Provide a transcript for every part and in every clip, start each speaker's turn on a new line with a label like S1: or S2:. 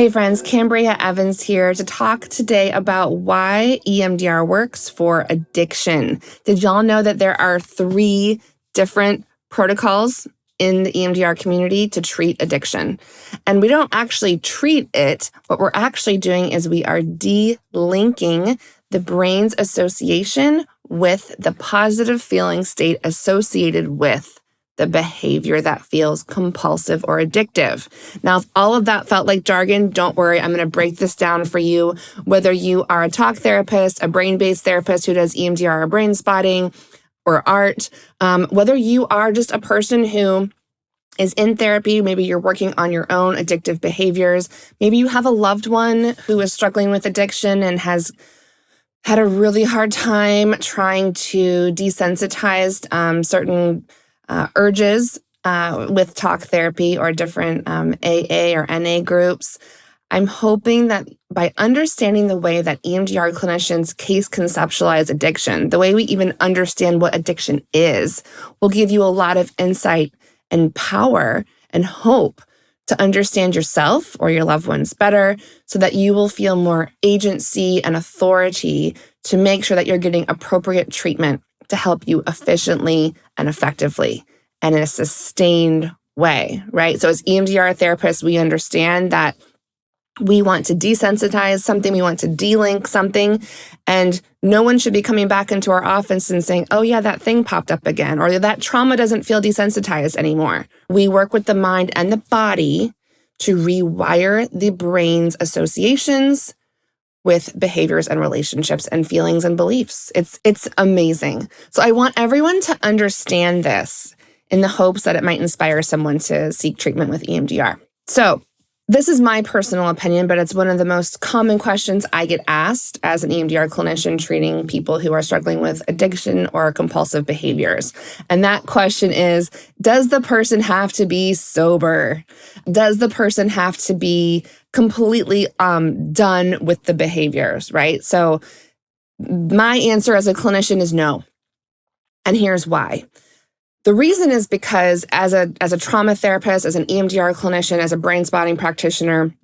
S1: Hey friends, Kambria Evans here to talk today about why EMDR works for addiction. Did y'all know that there are 3 different protocols in the EMDR community to treat addiction? And we don't actually treat it. What we're actually doing is we are delinking the brain's association with the positive feeling state associated with the behavior that feels compulsive or addictive. Now, if all of that felt like jargon, don't worry. I'm going to break this down for you. Whether you are a talk therapist, a brain-based therapist who does EMDR or brain spotting or art, whether you are just a person who is in therapy, maybe you're working on your own addictive behaviors, maybe you have a loved one who is struggling with addiction and has had a really hard time trying to desensitize certain urges with talk therapy or different AA or NA groups. I'm hoping that by understanding the way that EMDR clinicians case conceptualize addiction, the way we even understand what addiction is, will give you a lot of insight and power and hope to understand yourself or your loved ones better so that you will feel more agency and authority to make sure that you're getting appropriate treatment to help you efficiently and effectively and in a sustained way, right? So as EMDR therapists, we understand that we want to desensitize something, we want to delink something, and no one should be coming back into our office and saying, oh yeah, that thing popped up again, or that trauma doesn't feel desensitized anymore. We work with the mind and the body to rewire the brain's associations with behaviors and relationships and feelings and beliefs. It's amazing. So I want everyone to understand this in the hopes that it might inspire someone to seek treatment with EMDR. So this is my personal opinion, but it's one of the most common questions I get asked as an EMDR clinician treating people who are struggling with addiction or compulsive behaviors. And that question is, does the person have to be sober? Does the person have to be completely done with the behaviors, right? So my answer as a clinician is no. And here's why. The reason is because as a trauma therapist, as an EMDR clinician, as a brain spotting practitioner,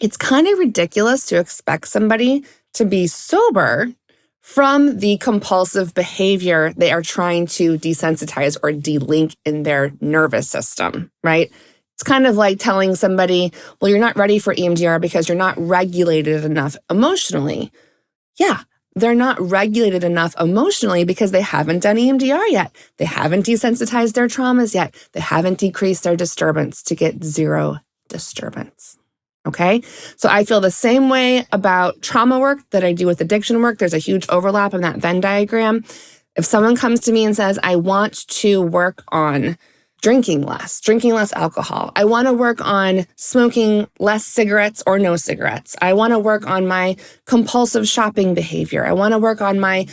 S1: it's kind of ridiculous to expect somebody to be sober from the compulsive behavior they are trying to desensitize or delink in their nervous system, right? It's kind of like telling somebody, well, you're not ready for EMDR because you're not regulated enough emotionally. Yeah. They're not regulated enough emotionally because they haven't done EMDR yet. They haven't desensitized their traumas yet. They haven't decreased their disturbance to get 0 disturbance. Okay? So I feel the same way about trauma work that I do with addiction work. There's a huge overlap in that Venn diagram. If someone comes to me and says, I want to work on drinking less alcohol. I want to work on smoking less cigarettes or no cigarettes. I want to work on my compulsive shopping behavior. I want to work on my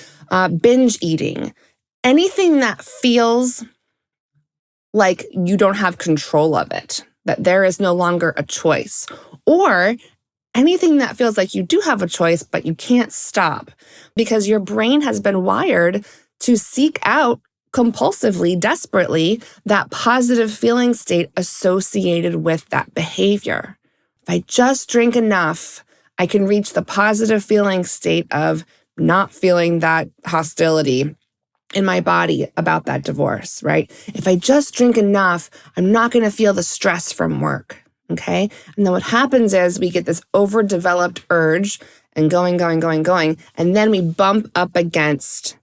S1: binge eating. Anything that feels like you don't have control of it, that there is no longer a choice, or anything that feels like you do have a choice, but you can't stop because your brain has been wired to seek out compulsively, desperately, that positive feeling state associated with that behavior. If I just drink enough, I can reach the positive feeling state of not feeling that hostility in my body about that divorce, right? If I just drink enough, I'm not going to feel the stress from work, okay? And then what happens is we get this overdeveloped urge and going, and then we bump up against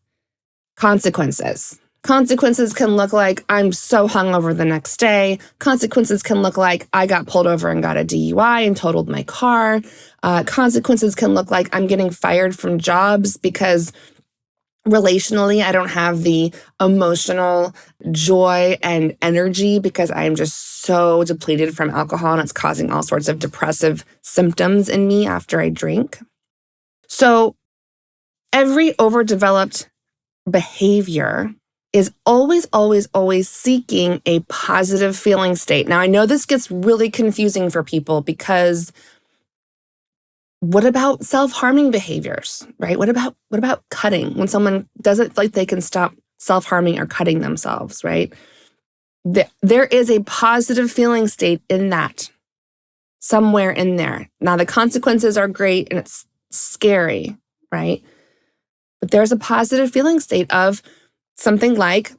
S1: consequences. Consequences can look like I'm so hungover the next day. Consequences can look like I got pulled over and got a DUI and totaled my car. Consequences can look like I'm getting fired from jobs because relationally I don't have the emotional joy and energy because I'm just so depleted from alcohol and it's causing all sorts of depressive symptoms in me after I drink. So every overdeveloped behavior is always seeking a positive feeling state. Now, I know this gets really confusing for people because what about self-harming behaviors, right? What about cutting when someone doesn't feel like they can stop self-harming or cutting themselves, right? There is a positive feeling state in that. somewhere in there. Now, the consequences are great and it's scary, right? But there's a positive feeling state of something like,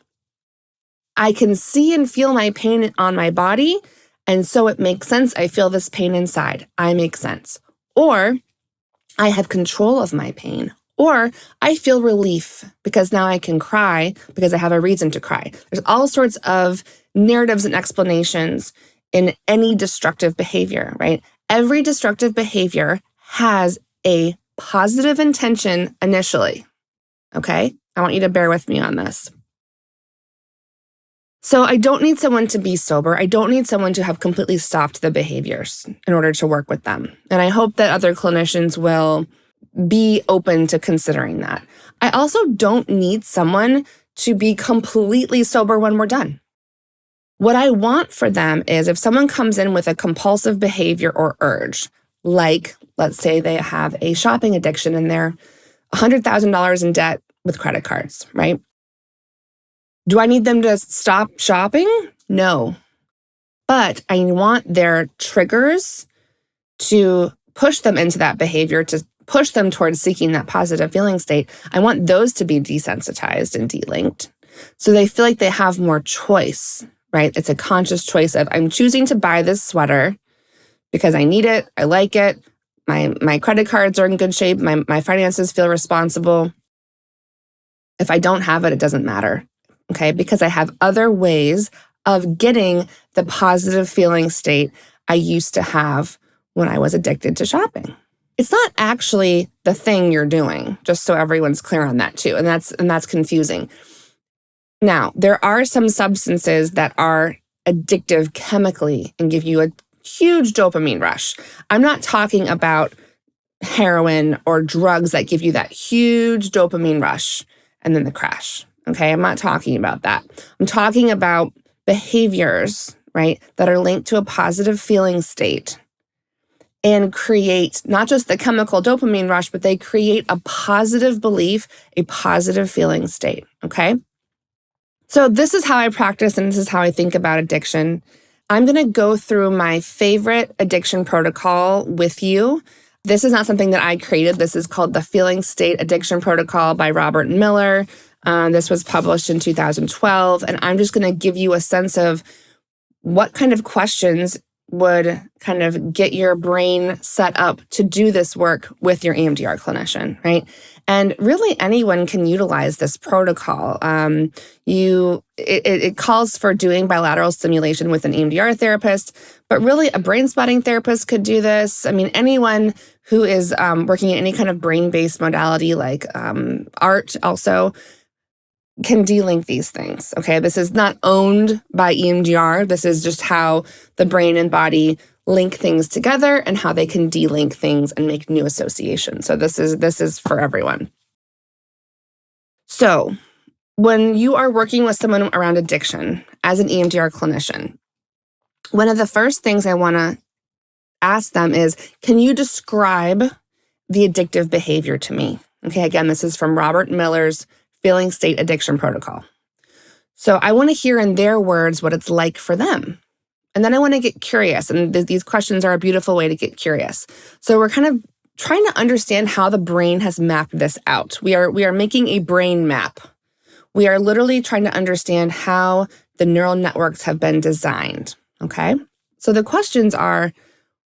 S1: I can see and feel my pain on my body, and so it makes sense. I feel this pain inside. I make sense. Or I have control of my pain. Or I feel relief because now I can cry because I have a reason to cry. There's all sorts of narratives and explanations in any destructive behavior, right? Every destructive behavior has a positive intention initially, okay? I want you to bear with me on this. So I don't need someone to be sober. I don't need someone to have completely stopped the behaviors in order to work with them. And I hope that other clinicians will be open to considering that. I also don't need someone to be completely sober when we're done. What I want for them is if someone comes in with a compulsive behavior or urge, like let's say they have a shopping addiction and they're $100,000 in debt with credit cards, right? Do I need them to stop shopping? No. But I want their triggers to push them into that behavior, to push them towards seeking that positive feeling state. I want those to be desensitized and delinked so they feel like they have more choice, right? It's a conscious choice of, I'm choosing to buy this sweater because I need it, I like it, my credit cards are in good shape, my finances feel responsible. If I don't have it, it doesn't matter, okay? Because I have other ways of getting the positive feeling state I used to have when I was addicted to shopping. It's not actually the thing you're doing, just so everyone's clear on that too, and that's confusing. Now, there are some substances that are addictive chemically and give you a huge dopamine rush. I'm not talking about heroin or drugs that give you that huge dopamine rush and then the crash, okay? I'm not talking about that. I'm talking about behaviors, right, that are linked to a positive feeling state and create not just the chemical dopamine rush, but they create a positive belief, a positive feeling state, okay? So this is how I practice and this is how I think about addiction. I'm going to go through my favorite addiction protocol with you. This is not something that I created. This is called the Feeling State Addiction Protocol by Robert Miller. This was published in 2012. And I'm just going to give you a sense of what kind of questions would kind of get your brain set up to do this work with your EMDR clinician, right? And really anyone can utilize this protocol. It calls for doing bilateral stimulation with an EMDR therapist, but really a brain spotting therapist could do this. I mean, anyone who is working in any kind of brain-based modality like art also can delink these things, okay? This is not owned by EMDR. This is just how the brain and body link things together and how they can delink things and make new associations. So this is for everyone. So when you are working with someone around addiction as an EMDR clinician, one of the first things I want to ask them is, can you describe the addictive behavior to me? Okay, again, this is from Robert Miller's Feeling State Addiction Protocol. So I want to hear in their words what it's like for them. And then I want to get curious. And these questions are a beautiful way to get curious. So we're kind of trying to understand how the brain has mapped this out. We are making a brain map. We are literally trying to understand how the neural networks have been designed, okay? So the questions are,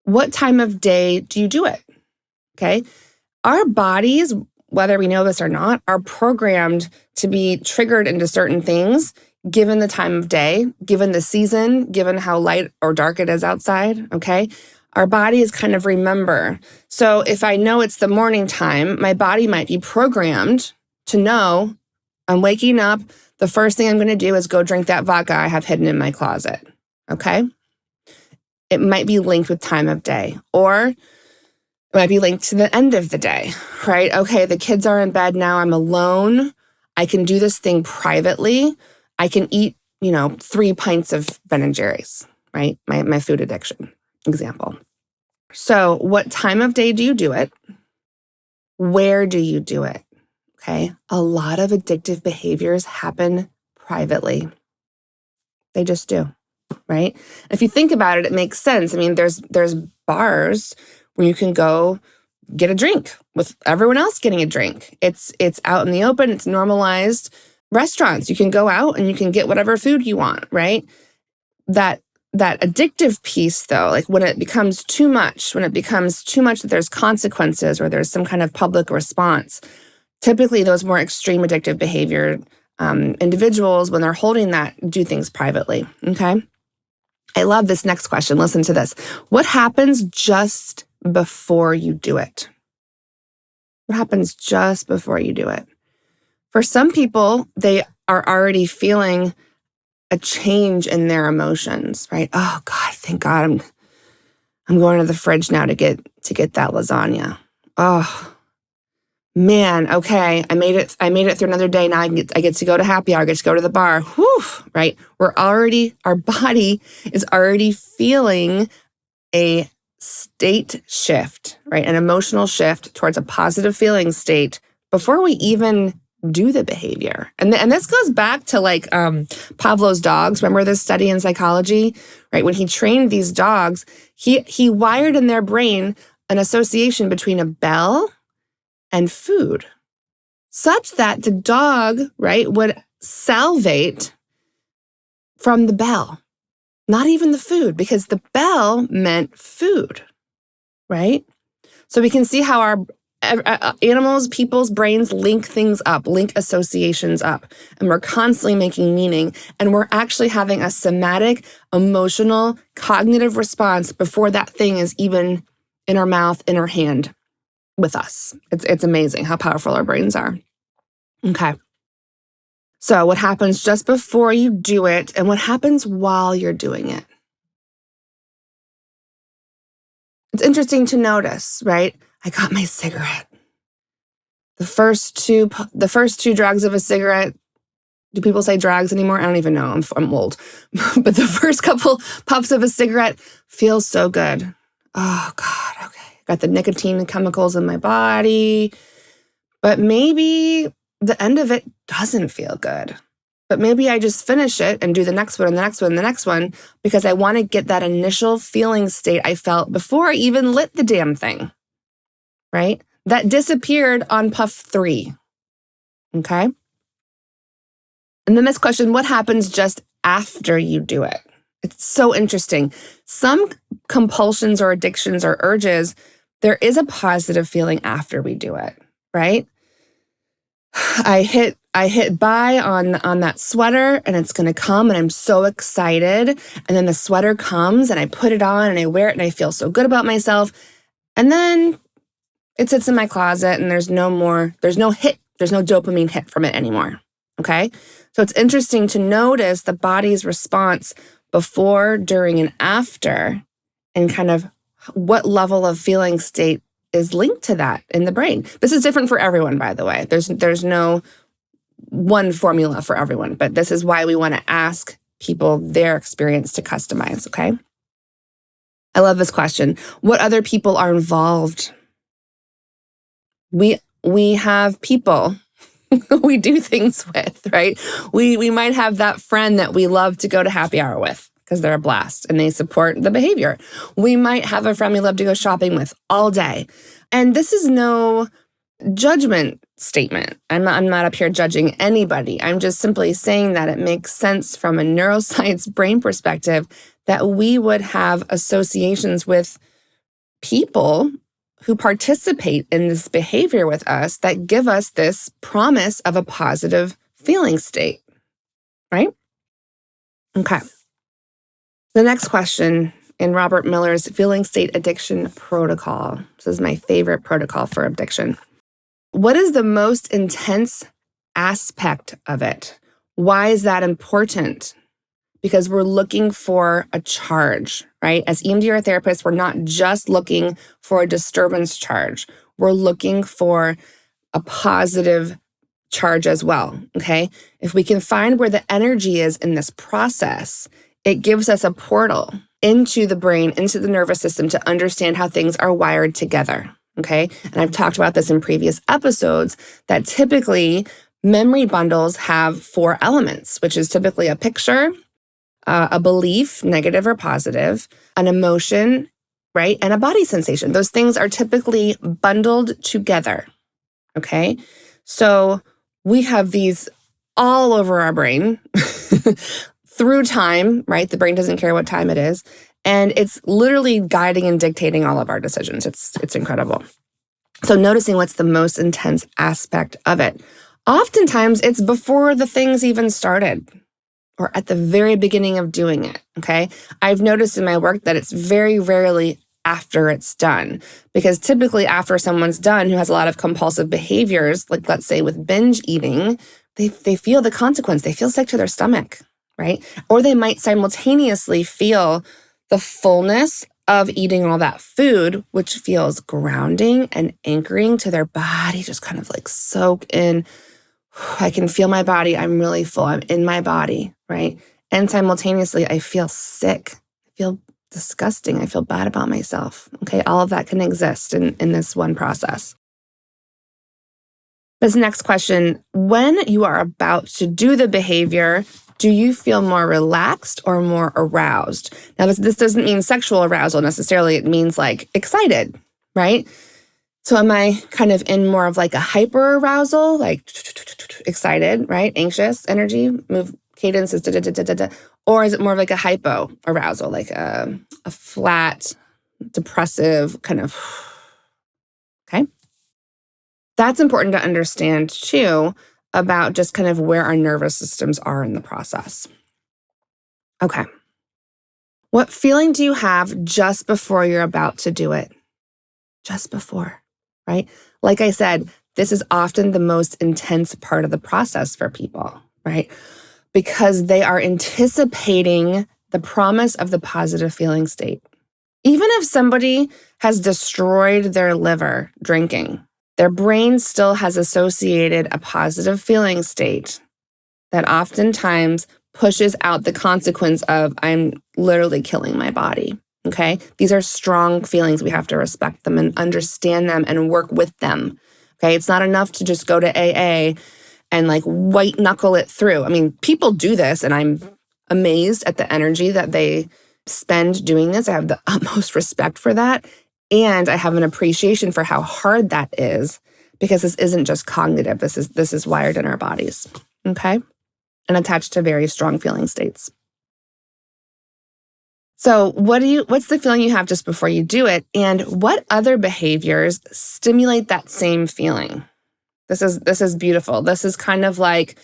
S1: what time of day do you do it? Okay? Our bodies, whether we know this or not, are programmed to be triggered into certain things given the time of day, given the season, given how light or dark it is outside, okay? Our bodies kind of remember. So if I know it's the morning time, my body might be programmed to know I'm waking up, the first thing I'm going to do is go drink that vodka I have hidden in my closet, okay? It might be linked with time of day, or it might be linked to the end of the day, right? Okay, the kids are in bed now, I'm alone. I can do this thing privately. I can eat, 3 pints of Ben & Jerry's, right? My food addiction example. So what time of day do you do it? Where do you do it? Okay, a lot of addictive behaviors happen privately. They just do. right? If you think about it, it makes sense. I mean, there's bars where you can go get a drink with everyone else getting a drink. It's out in the open, it's normalized. Restaurants, you can go out and you can get whatever food you want, right? That addictive piece though, like when it becomes too much that there's consequences or there's some kind of public response, typically those more extreme addictive behavior individuals, when they're holding that, do things privately, okay? I love this next question. Listen to this. What happens just before you do it? What happens just before you do it? For some people, they are already feeling a change in their emotions, right? Oh God, thank God I'm going to the fridge now to get that lasagna. Oh man, okay, I made it through another day. Now I get to go to happy hour, I get to go to the bar. Whew, right? Our body is already feeling a state shift, right? An emotional shift towards a positive feeling state before we even do the behavior. And this goes back to like Pavlov's dogs. Remember this study in psychology, right? When he trained these dogs, he wired in their brain an association between a bell and food, such that the dog, right, would salivate from the bell, not even the food, because the bell meant food, right? So we can see how our people's brains link things up, link associations up, and we're constantly making meaning, and we're actually having a somatic, emotional, cognitive response before that thing is even in our mouth, in our hand with us. It's amazing how powerful our brains are. Okay. So what happens just before you do it, and what happens while you're doing it? It's interesting to notice, right? I got my cigarette. The first two drags of a cigarette. Do people say drags anymore? I don't even know. I'm old. But the first couple puffs of a cigarette feels so good. Oh God, okay. Got the nicotine chemicals in my body. But maybe the end of it doesn't feel good. But maybe I just finish it and do the next one and the next one and the next one because I want to get that initial feeling state I felt before I even lit the damn thing, right? That disappeared on puff 3, okay? And then this question, what happens just after you do it? It's so interesting. Some compulsions or addictions or urges, there is a positive feeling after we do it, right? I hit buy on that sweater and it's going to come and I'm so excited. And then the sweater comes and I put it on and I wear it and I feel so good about myself. And then it sits in my closet and there's no dopamine hit from it anymore. Okay. So it's interesting to notice the body's response before, during, and after, and kind of what level of feeling state is linked to that in the brain. This is different for everyone, by the way. There's no one formula for everyone, but this is why we want to ask people their experience to customize, okay? I love this question. What other people are involved? We have people we do things with, right? We might have that friend that we love to go to happy hour with because they're a blast and they support the behavior. We might have a friend we love to go shopping with all day. And this is no judgment statement. I'm not up here judging anybody. I'm just simply saying that it makes sense from a neuroscience brain perspective that we would have associations with people who participate in this behavior with us that give us this promise of a positive feeling state, right? Okay. The next question in Robert Miller's Feeling State Addiction Protocol. This is my favorite protocol for addiction. What is the most intense aspect of it? Why is that important? Because we're looking for a charge, right? As EMDR therapists, we're not just looking for a disturbance charge. We're looking for a positive charge as well, okay? If we can find where the energy is in this process, it gives us a portal into the brain, into the nervous system to understand how things are wired together, okay? And I've talked about this in previous episodes that typically memory bundles have 4 elements, which is typically a picture, a belief, negative or positive, an emotion, right? And a body sensation. Those things are typically bundled together, okay? So we have these all over our brain through time, right? The brain doesn't care what time it is. And it's literally guiding and dictating all of our decisions. It's incredible. So noticing what's the most intense aspect of it. Oftentimes, it's before the things even started or at the very beginning of doing it, okay? I've noticed in my work that it's very rarely after it's done, because typically after someone's done who has a lot of compulsive behaviors, like let's say with binge eating, they feel the consequence. They feel sick to their stomach, right? Or they might simultaneously feel the fullness of eating all that food, which feels grounding and anchoring to their body, just kind of like soak in. I can feel my body. I'm really full. I'm in my body, right? And simultaneously, I feel sick. I feel disgusting. I feel bad about myself. Okay, all of that can exist in this one process. This next question, when you are about to do the behavior, do you feel more relaxed or more aroused? Now, this doesn't mean sexual arousal necessarily. It means like excited, right? So am I kind of in more of like a hyper arousal, like excited, right? Anxious energy, move cadences, or is it more of like a hypo arousal, like a flat, depressive kind of, okay? That's important to understand too about just kind of where our nervous systems are in the process. Okay. What feeling do you have just before you're about to do it? Just before, right? Like I said, this is often the most intense part of the process for people, right? Because they are anticipating the promise of the positive feeling state. Even if somebody has destroyed their liver drinking, their brain still has associated a positive feeling state that oftentimes pushes out the consequence of I'm literally killing my body, okay? These are strong feelings. We have to respect them and understand them and work with them, okay? It's not enough to just go to AA and like white knuckle it through. I mean, people do this and I'm amazed at the energy that they spend doing this. I have the utmost respect for that. And I have an appreciation for how hard that is, because this isn't just cognitive. This is wired in our bodies, okay? And attached to very strong feeling states. So what's the feeling you have just before you do it? And what other behaviors stimulate that same feeling? This is beautiful. This is kind of like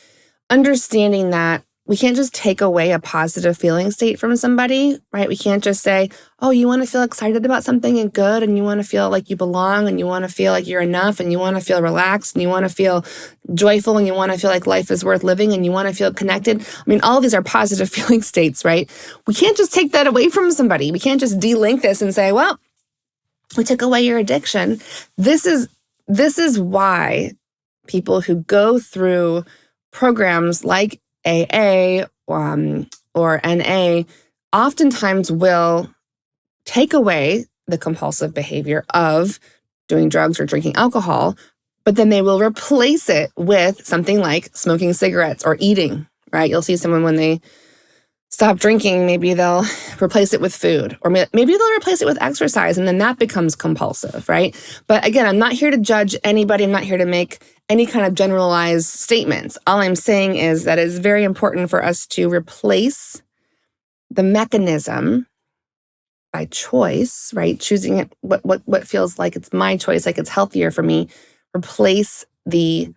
S1: understanding that we can't just take away a positive feeling state from somebody, right? We can't just say, oh, you want to feel excited about something and good, and you want to feel like you belong, and you want to feel like you're enough, and you want to feel relaxed, and you want to feel joyful, and you want to feel like life is worth living, and you want to feel connected. I mean, all of these are positive feeling states, right? We can't just take that away from somebody. We can't just delink this and say, well, we took away your addiction. This is why people who go through programs like AA or NA oftentimes will take away the compulsive behavior of doing drugs or drinking alcohol, but then they will replace it with something like smoking cigarettes or eating, right? You'll see someone when they stop drinking, maybe they'll replace it with food, or maybe they'll replace it with exercise, and then that becomes compulsive, right? But again, I'm not here to judge anybody. I'm not here to make any kind of generalized statements. All I'm saying is that it's very important for us to replace the mechanism by choice, right? Choosing it, what feels like it's my choice, like it's healthier for me. Replace the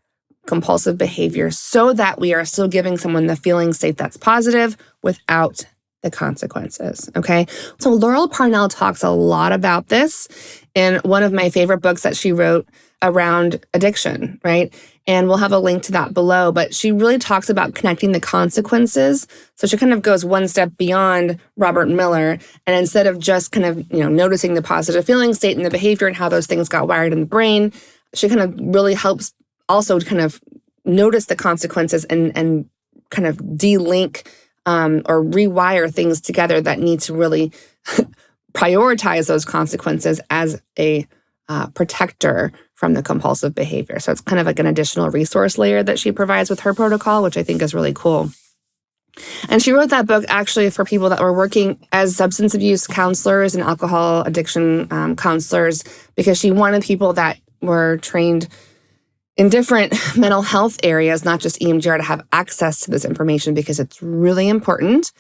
S1: compulsive behavior so that we are still giving someone the feeling state that's positive without the consequences, okay? So Laurel Parnell talks a lot about this in one of my favorite books that she wrote around addiction, right? And we'll have a link to that below, but she really talks about connecting the consequences. So she kind of goes one step beyond Robert Miller, and instead of just kind of, noticing the positive feeling state and the behavior and how those things got wired in the brain, she kind of really helps also kind of notice the consequences and kind of delink or rewire things together that need to really prioritize those consequences as a protector from the compulsive behavior. So it's kind of like an additional resource layer that she provides with her protocol, which I think is really cool. And she wrote that book actually for people that were working as substance abuse counselors and alcohol addiction counselors, because she wanted people that were trained in different mental health areas, not just EMDR, to have access to this information because it's really important.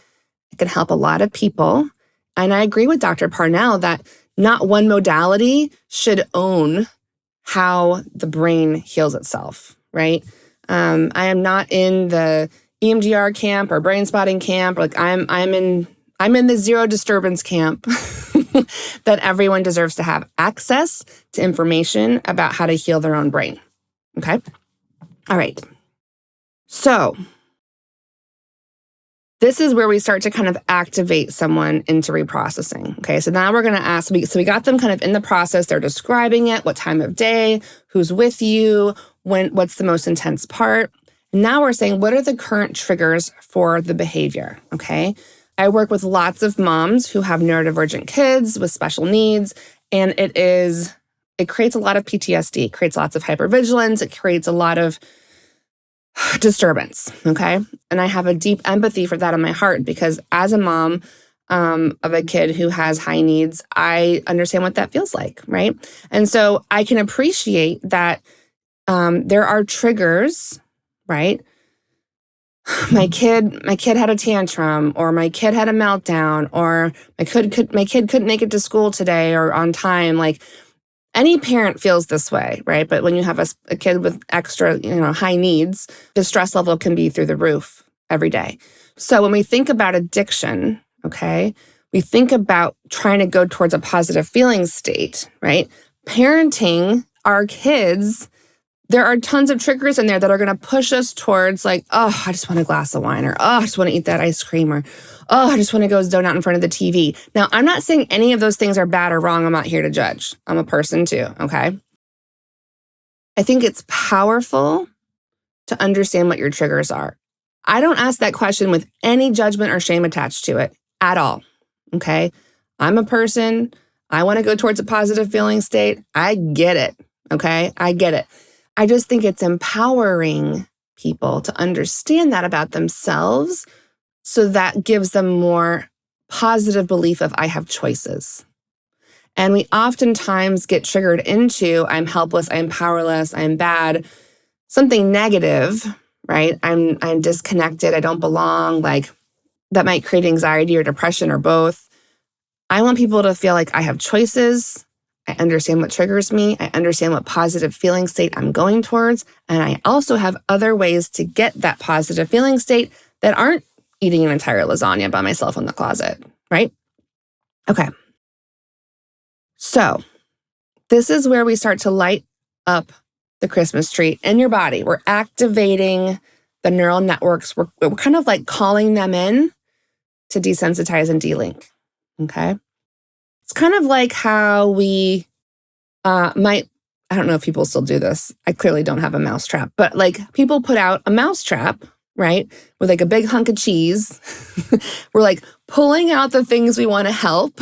S1: It can help a lot of people. And I agree with Dr. Parnell that not one modality should own how the brain heals itself, right? I am not in the EMDR camp or brain spotting camp. Like I'm in the zero disturbance camp that everyone deserves to have access to information about how to heal their own brain. Okay? All right. So this is where we start to kind of activate someone into reprocessing. Okay, so now we're going to ask, so we got them kind of in the process. They're describing it, what time of day, who's with you, what's the most intense part. Now we're saying, what are the current triggers for the behavior? Okay, I work with lots of moms who have neurodivergent kids with special needs, and it creates a lot of PTSD. It creates lots of hypervigilance. It creates a lot of disturbance, okay? And I have a deep empathy for that in my heart because as a mom of a kid who has high needs, I understand what that feels like, right? And so I can appreciate that there are triggers, right? My kid had a tantrum, or my kid had a meltdown, or my kid couldn't make it to school today or on time. Like, any parent feels this way, right? But when you have a kid with extra, high needs, the stress level can be through the roof every day. So when we think about addiction, okay, we think about trying to go towards a positive feeling state, right? Parenting our kids, there are tons of triggers in there that are going to push us towards like, oh, I just want a glass of wine, or oh, I just want to eat that ice cream, or oh, I just want to go zone out in front of the TV. Now, I'm not saying any of those things are bad or wrong. I'm not here to judge. I'm a person too, okay? I think it's powerful to understand what your triggers are. I don't ask that question with any judgment or shame attached to it at all, okay? I'm a person. I want to go towards a positive feeling state. I get it, okay? I get it. I just think it's empowering people to understand that about themselves, so that gives them more positive belief of I have choices. And we oftentimes get triggered into I'm helpless, I'm powerless, I'm bad, something negative, right? I'm disconnected, I don't belong, like that might create anxiety or depression or both. I want people to feel like I have choices. I understand what triggers me. I understand what positive feeling state I'm going towards. And I also have other ways to get that positive feeling state that aren't eating an entire lasagna by myself in the closet, right? Okay. So this is where we start to light up the Christmas tree in your body. We're activating the neural networks. We're kind of like calling them in to desensitize and delink, okay? It's kind of like how we I don't know if people still do this. I clearly don't have a mousetrap, but like people put out a mousetrap, right? With like a big hunk of cheese. We're like pulling out the things we want to help.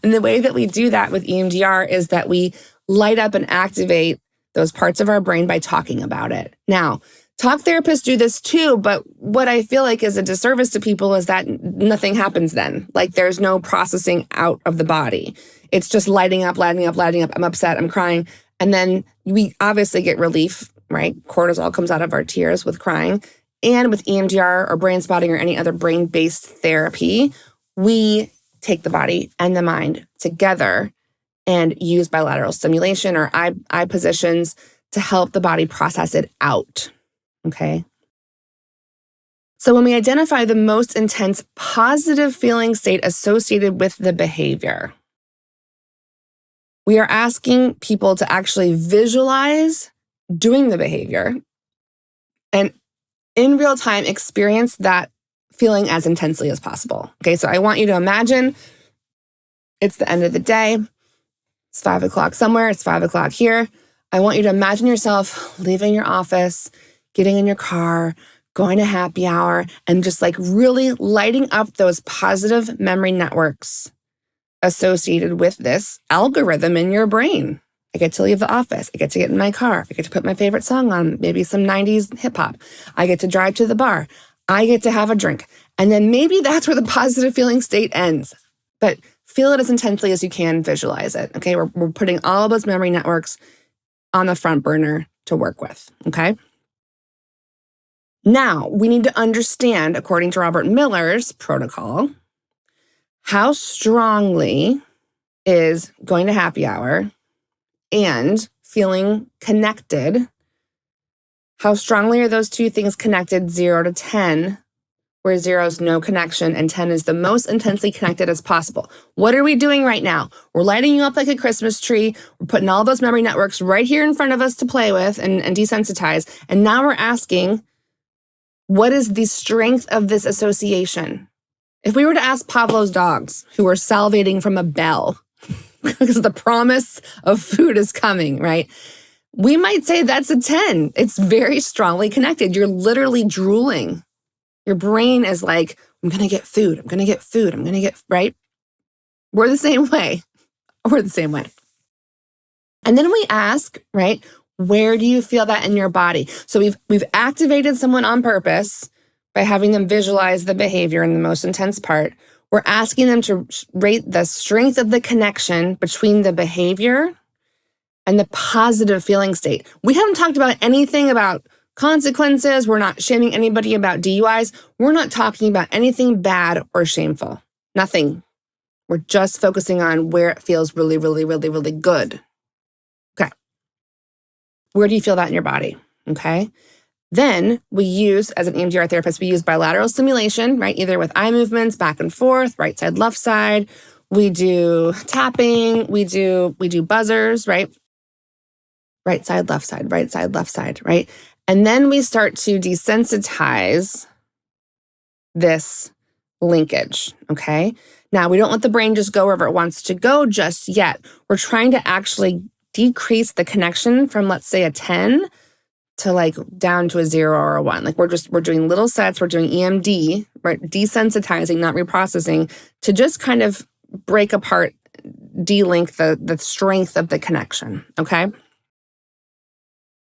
S1: And the way that we do that with EMDR is that we light up and activate those parts of our brain by talking about it. Now, talk therapists do this too, but what I feel like is a disservice to people is that nothing happens then. Like there's no processing out of the body. It's just lighting up. I'm upset, I'm crying. And then we obviously get relief, right? Cortisol comes out of our tears with crying. And with EMDR or brain spotting or any other brain-based therapy, we take the body and the mind together and use bilateral stimulation or eye positions to help the body process it out, okay? So when we identify the most intense positive feeling state associated with the behavior, we are asking people to actually visualize doing the behavior and in real time experience that feeling as intensely as possible. Okay, so I want you to imagine it's the end of the day. It's 5 o'clock somewhere. It's 5 o'clock here. I want you to imagine yourself leaving your office, getting in your car, going to happy hour, and just like really lighting up those positive memory networks associated with this algorithm in your brain. I get to leave the office. I get to get in my car. I get to put my favorite song on, maybe some 90s hip hop. I get to drive to the bar. I get to have a drink. And then maybe that's where the positive feeling state ends. But feel it as intensely as you can, visualize it. Okay, we're putting all of those memory networks on the front burner to work with. Okay. Now, we need to understand, according to Robert Miller's protocol, how strongly is going to happy hour and feeling connected. How strongly are those two things connected, 0 to 10, where 0 is no connection and 10 is the most intensely connected as possible? What are we doing right now? We're lighting you up like a Christmas tree. We're putting all those memory networks right here in front of us to play with and desensitize. And now we're asking, what is the strength of this association? If we were to ask Pavlov's dogs, who are salivating from a bell, because the promise of food is coming, right? We might say that's a 10. It's very strongly connected. You're literally drooling. Your brain is like, I'm going to get food. I'm going to get food. I'm going to get, right? We're the same way. We're the same way. And then we ask, right? Where do you feel that in your body? So we've activated someone on purpose by having them visualize the behavior in the most intense part. We're asking them to rate the strength of the connection between the behavior and the positive feeling state. We haven't talked about anything about consequences. We're not shaming anybody about DUIs. We're not talking about anything bad or shameful. Nothing. We're just focusing on where it feels really, really, really, really good. Okay. Where do you feel that in your body? Okay. Then we use, as an EMDR therapist, we use bilateral stimulation, right? Either with eye movements, back and forth, right side, left side. We do tapping. We do buzzers, right? Right side, left side, right side, left side, right? And then we start to desensitize this linkage, okay? Now, we don't let the brain just go wherever it wants to go just yet. We're trying to actually decrease the connection from, let's say, a 10 to like down to a 0 or a 1. Like we're doing little sets, we're doing EMD, right? Desensitizing, not reprocessing, to just kind of break apart, delink the strength of the connection, okay?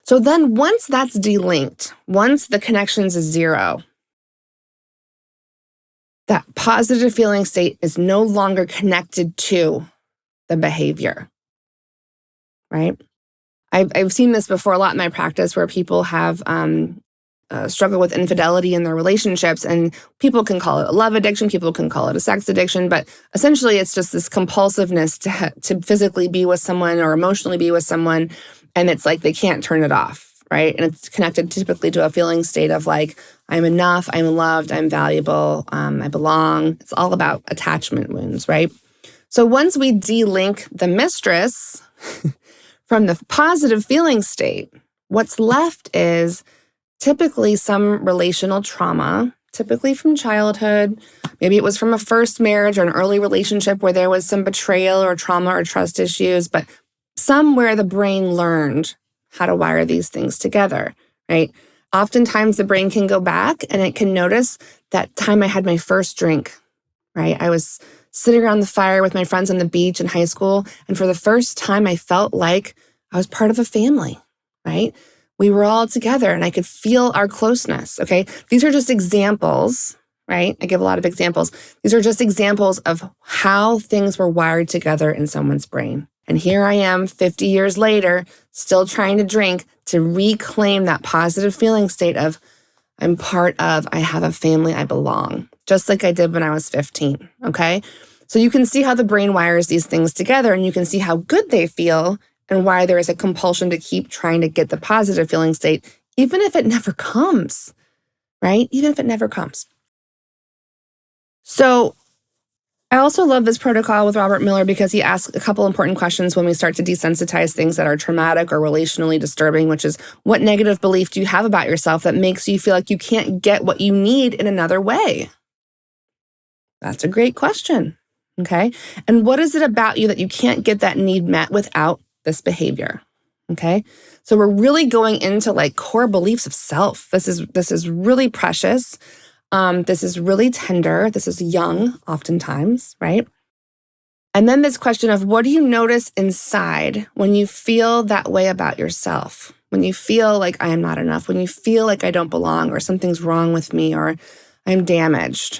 S1: So then once that's delinked, once the connection's a 0, that positive feeling state is no longer connected to the behavior, right? I've seen this before a lot in my practice where people have struggle with infidelity in their relationships, and people can call it a love addiction, people can call it a sex addiction, but essentially it's just this compulsiveness to physically be with someone or emotionally be with someone, and it's like they can't turn it off, right? And it's connected typically to a feeling state of like, I'm enough, I'm loved, I'm valuable, I belong. It's all about attachment wounds, right? So once we delink the mistress from the positive feeling state, what's left is typically some relational trauma, typically from childhood. Maybe it was from a first marriage or an early relationship where there was some betrayal or trauma or trust issues, but somewhere the brain learned how to wire these things together, right? Oftentimes the brain can go back and it can notice that time I had my first drink, right? I was sitting around the fire with my friends on the beach in high school, and for the first time I felt like I was part of a family, right? We were all together and I could feel our closeness, okay? These are just examples, right? I give a lot of examples. These are just examples of how things were wired together in someone's brain. And here I am 50 years later, still trying to drink to reclaim that positive feeling state of I'm part of, I have a family, I belong, just like I did when I was 15, okay? So you can see how the brain wires these things together, and you can see how good they feel and why there is a compulsion to keep trying to get the positive feeling state, even if it never comes, right? Even if it never comes. So I also love this protocol with Robert Miller because he asks a couple important questions when we start to desensitize things that are traumatic or relationally disturbing, which is, what negative belief do you have about yourself that makes you feel like you can't get what you need in another way? That's a great question, okay? And what is it about you that you can't get that need met without this behavior, okay? So we're really going into like core beliefs of self. This is really precious. This is really tender. This is young, oftentimes, right? And then this question of what do you notice inside when you feel that way about yourself? When you feel like I am not enough, when you feel like I don't belong or something's wrong with me or I'm damaged.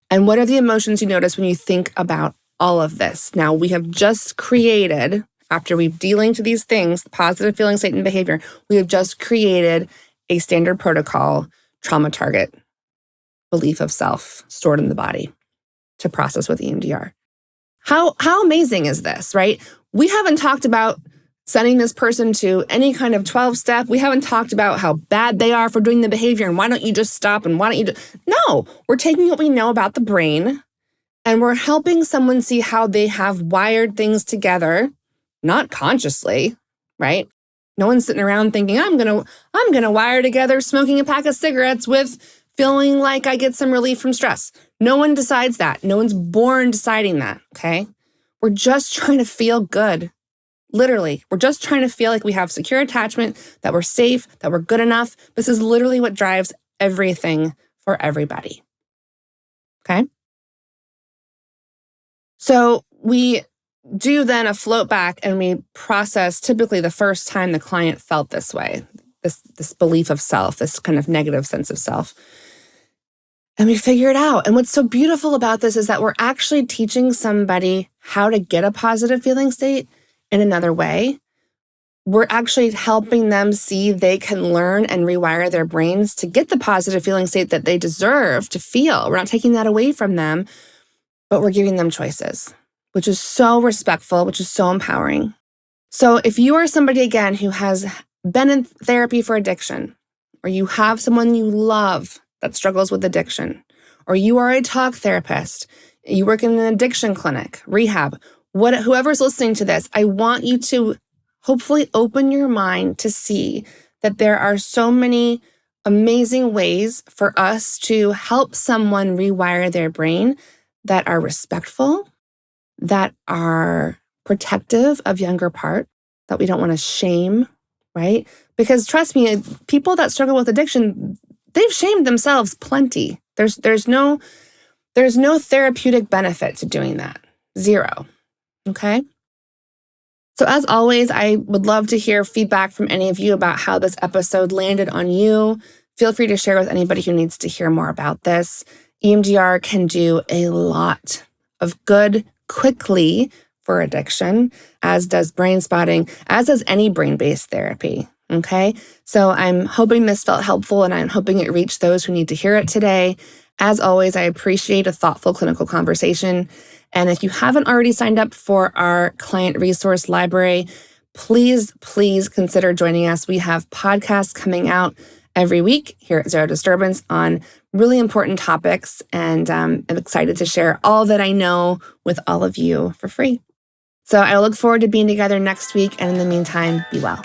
S1: And what are the emotions you notice when you think about all of this? Now, we have just created, after we've delinked these things, positive feeling, state, and behavior, we have just created a standard protocol, trauma target, belief of self stored in the body to process with EMDR. How amazing is this, right? We haven't talked about sending this person to any kind of 12-step. We haven't talked about how bad they are for doing the behavior and why don't you just stop and why don't you No, we're taking what we know about the brain and we're helping someone see how they have wired things together, not consciously, right? No one's sitting around thinking, I'm gonna wire together smoking a pack of cigarettes with feeling like I get some relief from stress. No one decides that. No one's born deciding that, okay? We're just trying to feel good. Literally, we're just trying to feel like we have secure attachment, that we're safe, that we're good enough. This is literally what drives everything for everybody, okay? So we do then a float back and we process typically the first time the client felt this way, this belief of self, this kind of negative sense of self. And we figure it out. And what's so beautiful about this is that we're actually teaching somebody how to get a positive feeling state in another way. We're actually helping them see they can learn and rewire their brains to get the positive feeling state that they deserve to feel. We're not taking that away from them, but we're giving them choices, which is so respectful, which is so empowering. So if you are somebody, again, who has been in therapy for addiction, or you have someone you love that struggles with addiction, or you are a talk therapist, you work in an addiction clinic, rehab, whoever's listening to this, I want you to hopefully open your mind to see that there are so many amazing ways for us to help someone rewire their brain that are respectful, that are protective of younger part, that we don't want to shame, right? Because trust me, people that struggle with addiction, they've shamed themselves plenty. There's no therapeutic benefit to doing that. Zero. Okay? So as always, I would love to hear feedback from any of you about how this episode landed on you. Feel free to share with anybody who needs to hear more about this. EMDR can do a lot of good quickly for addiction, as does brain spotting, as does any brain-based therapy. Okay, so I'm hoping this felt helpful and I'm hoping it reached those who need to hear it today. As always, I appreciate a thoughtful clinical conversation. And if you haven't already signed up for our client resource library, please consider joining us. We have podcasts coming out every week here at Zero Disturbance on really important topics. And I'm excited to share all that I know with all of you for free. So I look forward to being together next week. And in the meantime, be well.